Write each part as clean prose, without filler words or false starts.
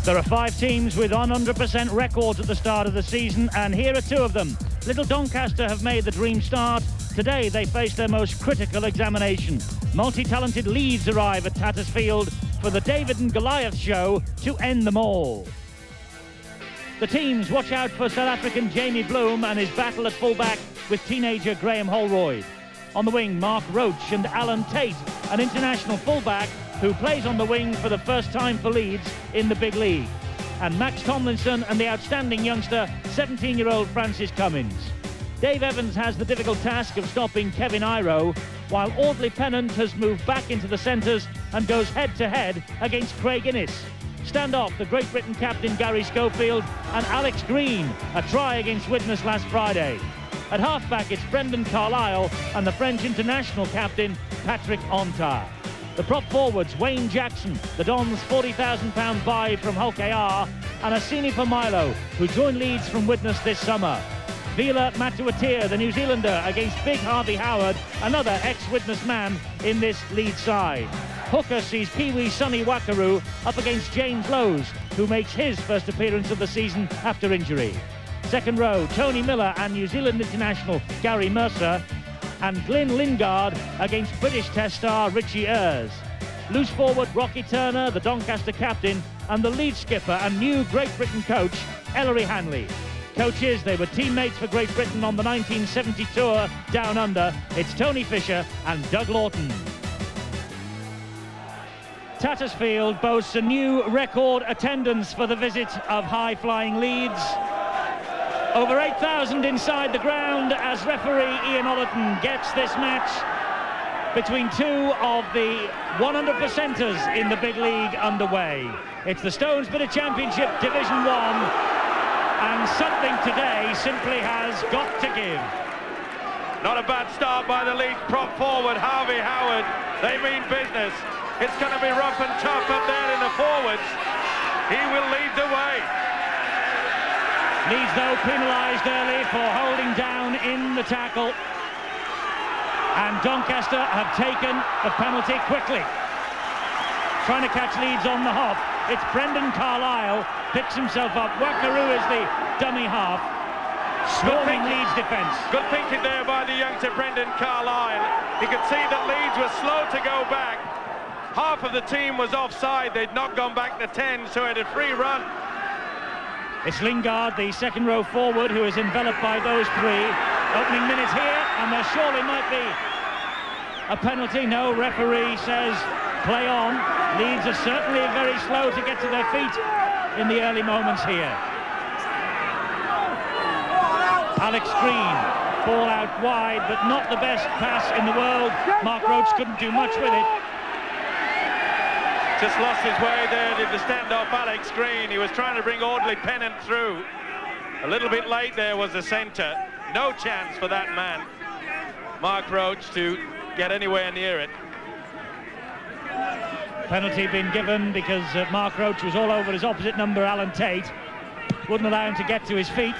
There are 5 teams with 100% records at the start of the season, and here are 2 of them. Little Doncaster have made the dream start. Today they face their most critical examination. Multi-talented Leeds arrive at Tattersfield for the David and Goliath show to end them all. The teams watch out for South African Jamie Bloom and his battle at fullback with teenager Graham Holroyd. On the wing, Mark Roach and Alan Tate, an international fullback who plays on the wing for the first time for Leeds in the big league. And Max Tomlinson and the outstanding youngster, 17-year-old Francis Cummins. Dave Evans has the difficult task of stopping Kevin Iro, while Audley Pennant has moved back into the centres and goes head-to-head against Craig Innes. Stand off the Great Britain captain Gary Schofield and Alex Green, a try against Widnes last Friday. At halfback, it's Brendan Carlisle and the French international captain Patrick Ontard. The prop forwards, Wayne Jackson, the Dons' £40,000 buy from Hulk AR, and Asini Pamilo, who joined Leeds from Widnes this summer. Vila Matuatir, the New Zealander, against Big Harvey Howard, another ex-Widnes man in this Leeds side. Hooker sees Pee-wee Sonny Wakaru up against James Lowes, who makes his first appearance of the season after injury. Second row, Tony Miller and New Zealand international Gary Mercer, and Glyn Lingard against British Test star Richie Ayres. Loose forward, Rocky Turner, the Doncaster captain, and the lead skipper and new Great Britain coach, Ellery Hanley. Coaches, they were teammates for Great Britain on the 1970 tour down under. It's Tony Fisher and Doug Laughton. Tattersfield boasts a new record attendance for the visit of high-flying Leeds. Over 8,000 inside the ground as referee Ian Ollerton gets this match between 2 of the 100%ers in the big league underway. It's the Stones Bidder Championship Division 1, and something today simply has got to give. Not a bad start by the Leeds prop forward, Harvey Howard. They mean business. It's going to be rough and tough up there in the forwards. He will lead the way. Leeds, though, penalised early for holding down in the tackle. And Doncaster have taken the penalty quickly. Trying to catch Leeds on the hop. It's Brendan Carlisle, picks himself up. Wakaru is the dummy half. Storming Leeds defence. Good thinking there by the youngster Brendan Carlisle. You could see that Leeds were slow to go back. Half of the team was offside. They'd not gone back to 10, so it had a free run. It's Lingard, the second row forward, who is enveloped by those 3. Opening minutes here, and there surely might be a penalty. No, referee says play on. Leeds are certainly very slow to get to their feet in the early moments here. Alex Green, ball out wide, but not the best pass in the world. Mark Roach couldn't do much with it. Just lost his way there, did the standoff Alex Green. He was trying to bring Audley Pennant through. A little bit late there was the centre. No chance for that man, Mark Roach, to get anywhere near it. Penalty been given because Mark Roach was all over his opposite number, Alan Tate. Wouldn't allow him to get to his feet.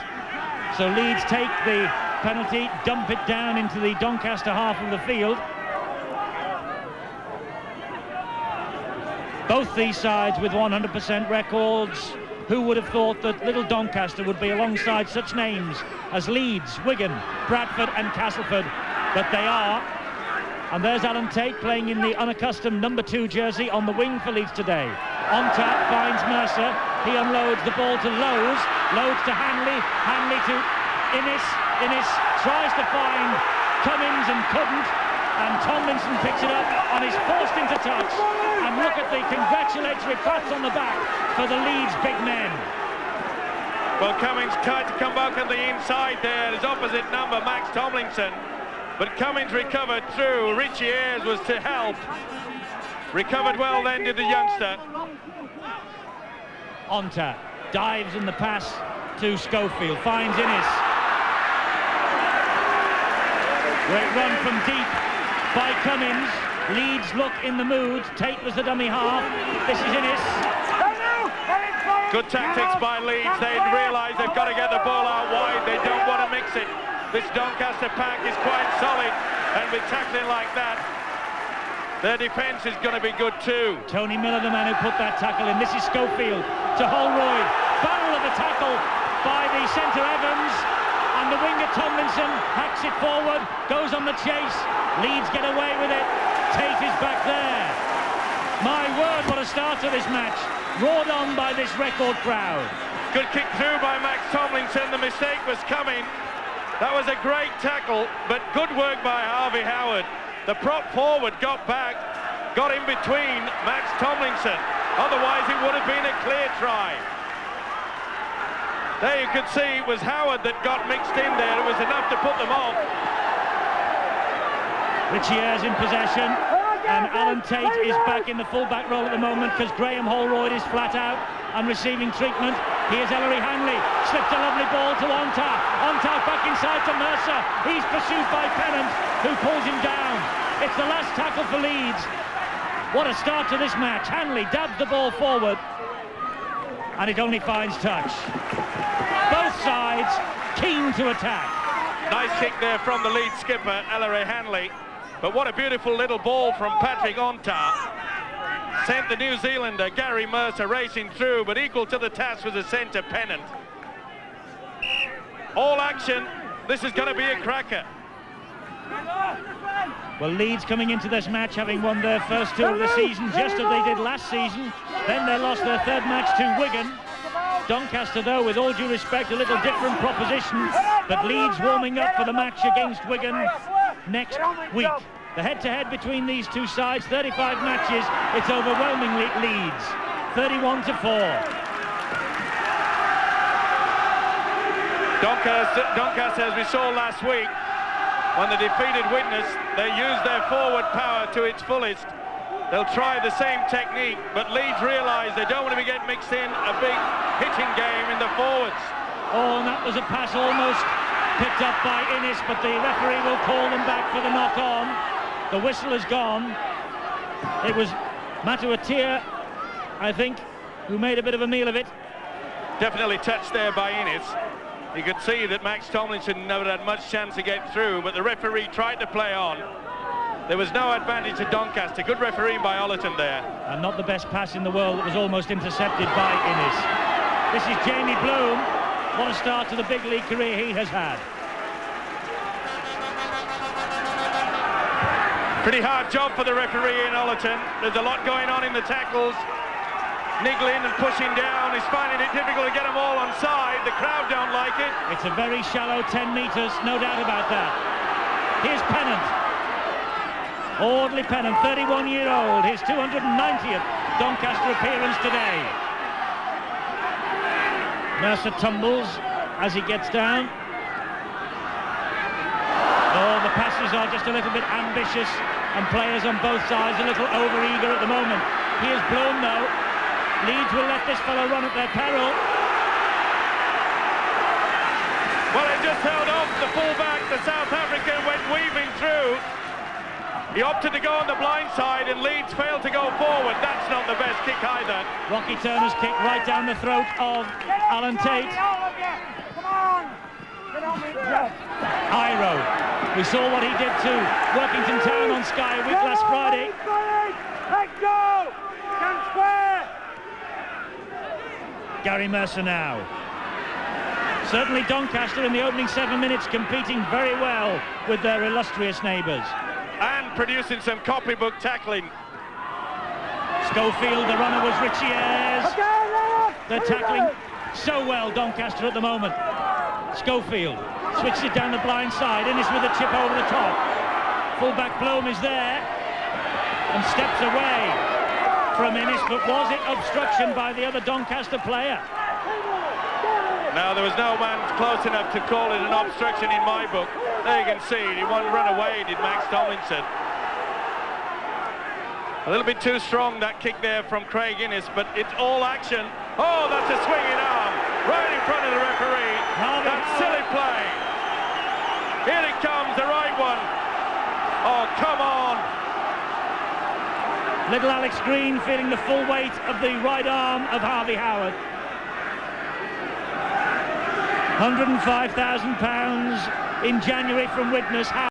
So Leeds take the penalty, dump it down into the Doncaster half of the field. Both these sides with 100% records. Who would have thought that little Doncaster would be alongside such names as Leeds, Wigan, Bradford and Castleford? But they are. And there's Alan Tate playing in the unaccustomed number 2 jersey on the wing for Leeds today. Ontard finds Mercer. He unloads the ball to Lowes. Loads to Hanley. Hanley to Innes. Innes tries to find Cummins and couldn't. And Tomlinson picks it up and is forced into touch. And look at the congratulatory pats on the back for the Leeds big men. Well, Cummins tried to come back on the inside there. His opposite number, Max Tomlinson. But Cummins recovered through. Richie Ayres was to help. Recovered well then did the youngster. Ontard dives in the pass to Schofield. Finds Innes. Great run from deep by Cummins. Leeds look in the mood. Tate was the dummy half. This is Innes. Good tactics by Leeds. They realise they've got to get the ball out wide. They don't want to mix it. This Doncaster pack is quite solid, and with tackling like that, Their defence is going to be good too. Tony Miller, the man who put that tackle in. This is Schofield to HOLROYD. Barrel of the tackle by the centre Evans. And the winger Tomlinson hacks it forward, goes on the chase. Leeds get away with it. Tate is back there. My word, what a start to this match. Roared on by this record crowd. Good kick through by Max Tomlinson. The mistake was coming. That was a great tackle, but good work by Harvey Howard. The prop forward got back, got in between Max Tomlinson. Otherwise, it would have been a clear try. There you could see it was Howard that got mixed in there. It was enough to put them off. Richie Ayres in possession, and Alan Tate is back in the full-back role at the moment because Graham HOLROYD is flat out and receiving treatment. Here's ELLERY HANLEY, slipped a lovely ball to ENTAT. ENTAT back inside to MERCER. He's pursued by Pennant, who pulls him down. It's the last tackle for Leeds. What a start to this match. Hanley dabs the ball forward, and it only finds touch. Both sides keen to attack. Nice kick there from the lead skipper, ELLERY HANLEY. But what a beautiful little ball from Patrick ENTAT. Sent the New Zealander, Gary MERCER, racing through, but equal to the task was a centre Pennant. All action. This is going to be a cracker. Well, Leeds coming into this match having won their first two of the season, just as they did last season. Then they lost their third match to Wigan. Doncaster, though, with all due respect, a little different proposition. But Leeds warming up for the match against Wigan next week. The head-to-head between these two sides, 35 matches, it's overwhelmingly Leeds, 31-4. Doncaster, as we saw last week, when the defeated Widnes, they used their forward power to its fullest. They'll try the same technique, but Leeds realise they don't want to be getting mixed in a big hitting game in the forwards. Oh, and that was a pass almost picked up by Innes, but the referee will call them back for the knock-on. The whistle is gone. It was Matuatia, I think, who made a bit of a meal of it. Definitely touched there by Innes. You could see that Max Tomlinson never had much chance to get through, but the referee tried to play on. There was no advantage to Doncaster. Good refereeing by Ollerton there. And not the best pass in the world. It was almost intercepted by Innes. This is Jamie Bloom. What a start to the big league career he has had. Pretty hard job for the referee in Ollerton. There's a lot going on in the tackles. Niggling and pushing down. He's finding it difficult to get them all on side. The crowd don't like it. It's a very shallow 10 metres, no doubt about that. Here's Pennant. Audley Pennant, 31-year-old. His 290th Doncaster appearance today. MERCER tumbles as he gets down. Oh, the passes are just a little bit ambitious, and players on both sides a little over-eager at the moment. Here's Bloom, though. Leeds will let this fellow run at their peril. Well, it just held off the full-back. The South African went weaving through. He opted to go on the blind side, and Leeds failed to go forward. That's not the best kick either. Rocky Turner's kick right down the throat of Alan Tate. Iro. We saw what he did to Workington Town on Sky a week last Friday. Let's go! Stand square! Gary MERCER now. Certainly Doncaster in the opening 7 minutes competing very well with their illustrious neighbours. And producing some copybook tackling. Schofield, the runner was Richie Ayres. They're tackling so well, Doncaster, at the moment. Schofield switches it down the blind side. Innes with a chip over the top. Full-back Bloom is there and steps away from Innes, but was it obstruction by the other Doncaster player? No, there was no man close enough to call it an obstruction in my book. There you can see it. He won't run away, did Max Tomlinson. A little bit too strong, that kick there from Craig Innes, but it's all action. Oh, that's a swinging arm right in front of the referee. That's silly play. Here it comes, the right one. Oh, come on. Little Alex Green feeling the full weight of the right arm of Harvey Howard. £105,000 in January from Widnes.